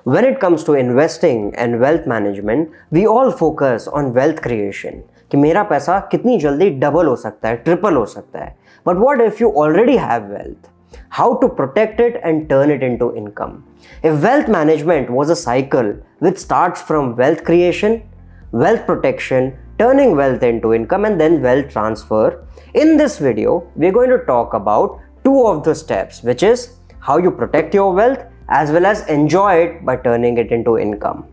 When it comes to investing and wealth management, we all focus on wealth creation. कि मेरा पैसा कितनी जल्दी डबल हो सकता है, ट्रिपल हो सकता है. But what if you already have wealth? How to protect it and turn it into income? If wealth management was a cycle which starts from wealth creation, wealth protection, turning wealth into income, and then wealth transfer, in this video, we're going to talk about two of the steps, which is how you protect your wealth as well as enjoy it by turning it into income.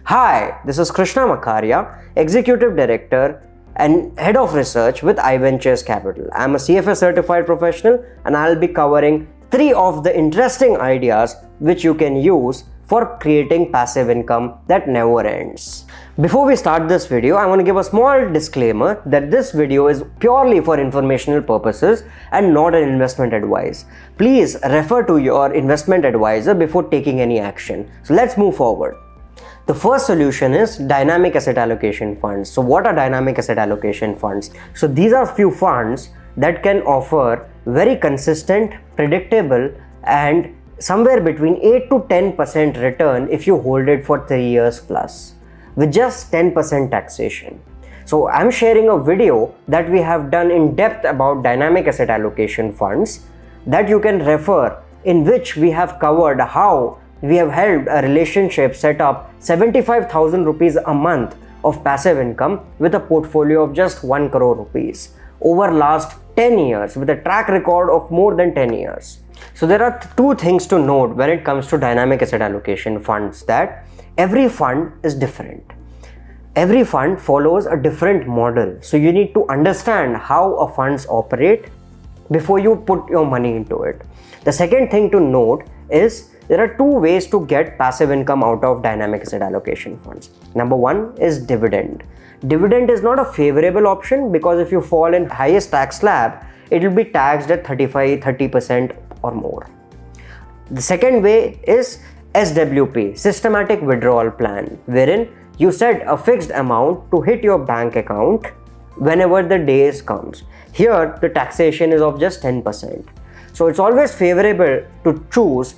Hi, this is Krishna Makaria, Executive Director and Head of Research with iVentures Capital. I'm a CFA certified professional and I'll be covering three of the interesting ideas which you can use for creating passive income that never ends. Before we start this video, I want to give a small disclaimer that this video is purely for informational purposes and not an investment advice. Please refer to your investment advisor before taking any action. So let's move forward. The first solution is dynamic asset allocation funds. So what are dynamic asset allocation funds? So these are few funds that can offer very consistent, predictable and somewhere between 8 to 10% return if you hold it for 3 years plus with just 10% taxation. So I'm sharing a video that we have done in depth about dynamic asset allocation funds that you can refer, in which we have covered how we have helped a relationship set up 75,000 rupees a month of passive income with a portfolio of just 1 crore rupees over last 10 years with a track record of more than 10 years. So there are two things to note when it comes to dynamic asset allocation funds, that every fund is different. Every fund follows a different model. So you need to understand how a funds operate before you put your money into it. The second thing to note is there are two ways to get passive income out of dynamic asset allocation funds. Number one is dividend. Dividend is not a favorable option because if you fall in highest tax slab, it will be taxed at 30% or more. The second way is SWP, Systematic Withdrawal Plan, wherein you set a fixed amount to hit your bank account whenever the days comes. Here, the taxation is of just 10%. So it's always favorable to choose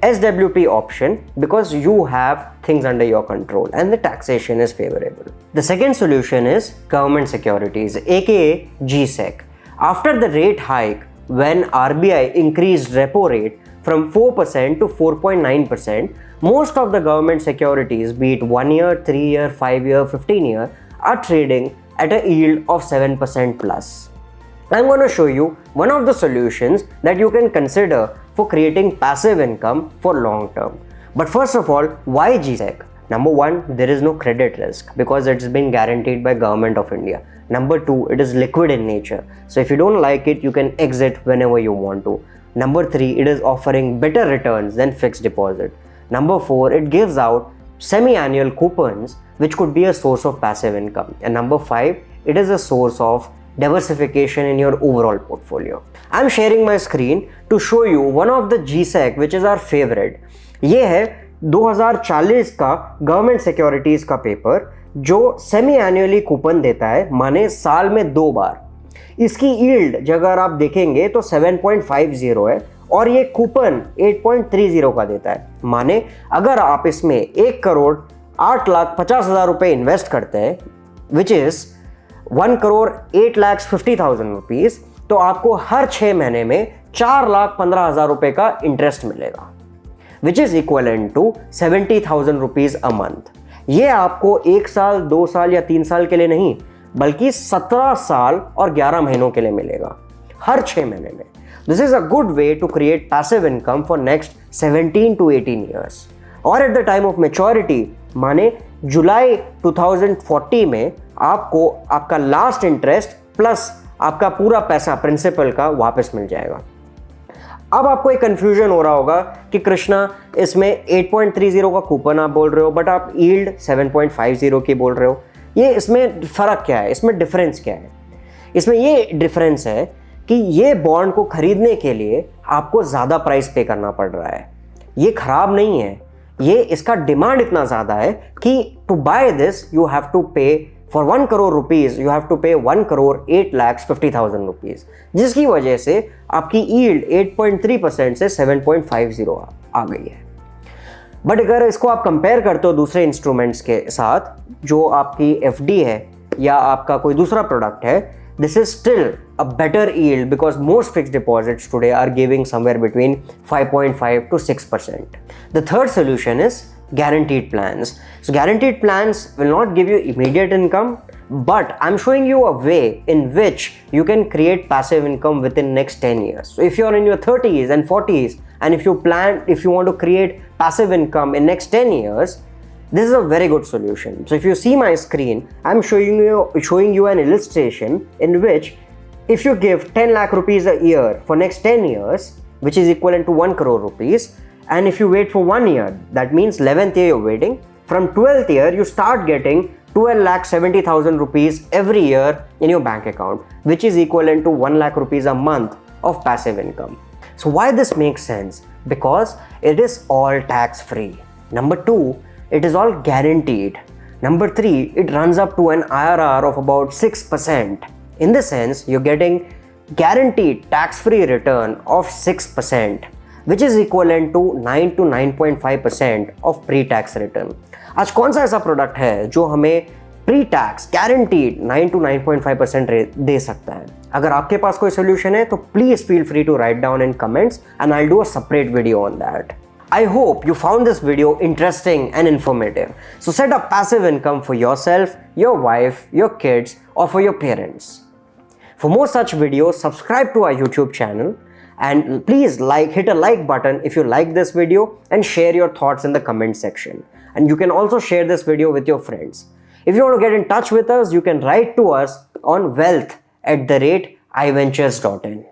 SWP option because you have things under your control and the taxation is favorable. The second solution is government securities, aka GSec. After the rate hike, when RBI increased repo rate from 4% to 4.9%, most of the government securities, be it 1 year, 3 year, 5 year, 15 year, are trading at a yield of 7% plus. I'm going to show you one of the solutions that you can consider for creating passive income for long term. But first of all, why GSec? Number one, there is no credit risk because it's been guaranteed by Government of India. Number two, it is liquid in nature. So if you don't like it, you can exit whenever you want to. Number three, it is offering better returns than fixed deposit. Number four, it gives out semi-annual coupons, which could be a source of passive income. And number five, it is a source of diversification in your overall portfolio. I'm sharing my screen to show you one of the GSec which is our favorite. ये है 2040 का government securities का paper जो semi annually coupon देता है, माने साल में 2 बार. इसकी यील्ड अगर आप देखेंगे तो 7.50 है और ये कूपन 8.30 का देता है. माने अगर आप इसमें 1 करोड़ 8,50,000 रुपए इन्वेस्ट करते हैं, विच इज 1 करोड़ 8,50,000 रुपीज, तो आपको हर 6 महीने में 4,15,000 रुपए का इंटरेस्ट मिलेगा, which is equivalent to 70,000 rupees a month. ये आपको 1 साल, 2 साल या 3 साल के लिए नहीं, बल्कि 17 साल और 11 महीनों के लिए मिलेगा, हर 6 महीने में. This is a good way to create passive income for next 17 to 18 years. और at the time of maturity, माने जुलाई 2040 में आपको आपका लास्ट इंटरेस्ट प्लस आपका पूरा पैसा प्रिंसिपल का वापस मिल जाएगा. अब आपको एक कंफ्यूजन हो रहा होगा कि कृष्णा, इसमें 8.30 का कूपन आप बोल रहे हो बट आप यील्ड 7.50 की बोल रहे हो, ये इसमें फ़र्क क्या है, इसमें डिफरेंस क्या है? इसमें ये डिफरेंस है कि ये बॉन्ड को खरीदने के लिए आपको ज़्यादा प्राइस पे करना पड़ रहा है. ये खराब नहीं है, ये इसका डिमांड इतना ज़्यादा है कि to buy this you have to pay for 1 crore rupees you have to pay 1 crore 8,50,000 rupees, जिसकी वजह से आपकी यील्ड 8.3% से 7.50 आ गई है. बट अगर इसको आप कंपेयर करते हो दूसरे इंस्ट्रूमेंट्स के साथ, जो आपकी एफडी है या आपका कोई दूसरा प्रोडक्ट है, this is still a better yield because most fixed deposits today are giving somewhere between 5.5 to 6%. The third solution is guaranteed plans. So guaranteed plans will not give you immediate income, but I'm showing you a way in which you can create passive income within next 10 years. So if you're in your 30s and 40s and if you want to create passive income in next 10 years, this is a very good solution. So if you see my screen, I'm showing you an illustration in which if you give 10 lakh rupees a year for next 10 years, which is equivalent to 1 crore rupees, and if you wait for 1 year, that means 11th year you're waiting, from 12th year you start getting 12,70,000 rupees every year in your bank account, which is equivalent to 1 lakh rupees a month of passive income. So why this makes sense? Because it is all tax free. Number 2, it is all guaranteed. Number 3, it runs up to an IRR of about 6%. In this sense, you're getting guaranteed tax-free return of 6%, which is equivalent to 9 to 9.5% of pre-tax return. आज कौन सा ऐसा product है जो हमें pre-tax guaranteed 9 to 9.5% दे सकता है? अगर आपके पास कोई solution है तो please feel free to write down in comments and I'll do a separate video on that. I hope you found this video interesting and informative. So set up passive income for yourself, your wife, your kids, or for your parents. For more such videos, subscribe to our YouTube channel and please hit a like button if you like this video and share your thoughts in the comment section. And you can also share this video with your friends. If you want to get in touch with us, you can write to us on wealth@iventures.in.